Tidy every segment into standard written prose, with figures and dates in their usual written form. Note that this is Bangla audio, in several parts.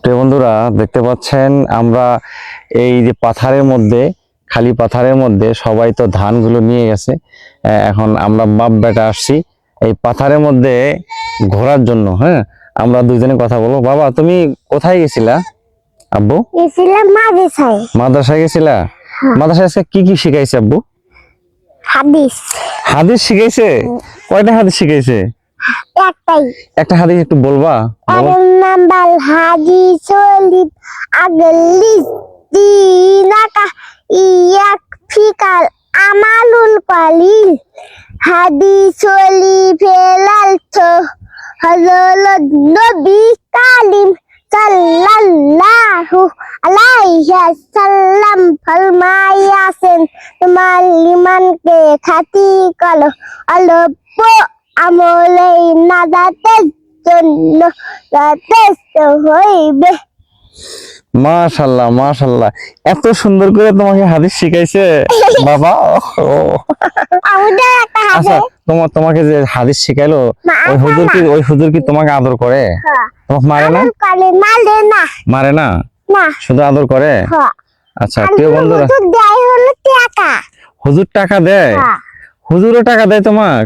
প্রিয় বন্ধুরা, দেখতে পাচ্ছেন আমরা এই যে পাথারের মধ্যে, খালি পাথারের মধ্যে সবাই তো ধানগুলো নিয়ে গেছে। এখন আমরা বাপ বেটা আসছি এই পাথারের মধ্যে ঘোরার জন্য। হ্যাঁ, আমরা দুইজনে কথা বলবো। বাবা, তুমি কোথায় গেছিলা? আব্বু গেছিলাম মাদ্রাসায়। মাদ্রাসায় গেছিলা? মাদ্রাসায় আজকে কি কি শিখাইছে আব্বু? হাদিস। হাদিস শিখাইছে? কয়টা হাদিস শিখাইছে? একটাই। একটা হাদিস একটু বলবা? বলো। নাম্বার হাদিসুল আগলিস দিনাকা ইয়াক ফিকাল আমালুল কালিল হাদিসুল ফেলাল তো হযরত নবী কালিম সাল্লাল্লাহু আলাইহি ওয়াসাল্লাম ফরমায়াছেন, তোমার ঈমানকে খাঁটি করো, অল্প আমলে নাজাতের জন্য যথেষ্ট হইবে। মাশাআল্লাহ মাশাআল্লাহ, এত সুন্দর করে তোমাকে হাদিস শিখাইছে বাবা। আচ্ছা, তোমাকে যে হাদিস শিখাইলো, ওই হুজুর কি তোমাকে আদর করে? তোমাকে মারে না? মারে না, শুধু আদর করে। আচ্ছা প্রিয় বন্ধুরা, হুজুর টাকা দেয়? হুজুরও টাকা দেয় তোমার?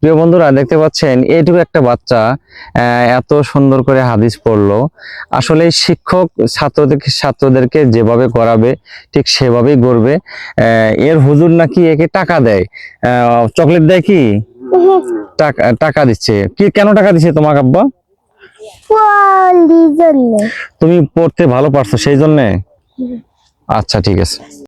প্রিয় বন্ধুরা, দেখতে পাচ্ছেন এইটুকু একটা বাচ্চা এত সুন্দর করে হাদিস পড়লো। আসলে শিক্ষক ছাত্রদেরকে যেভাবে করাবে ঠিক সেভাবেই করবে। এর হুজুর নাকি একে টাকা দেয়, চকলেট দেয় কি? টাকা দিচ্ছে কি? কেন টাকা দিচ্ছে তোমাকে আব্বা? তুমি পড়তে ভালো পারছো সেই জন্য? আচ্ছা ঠিক আছে।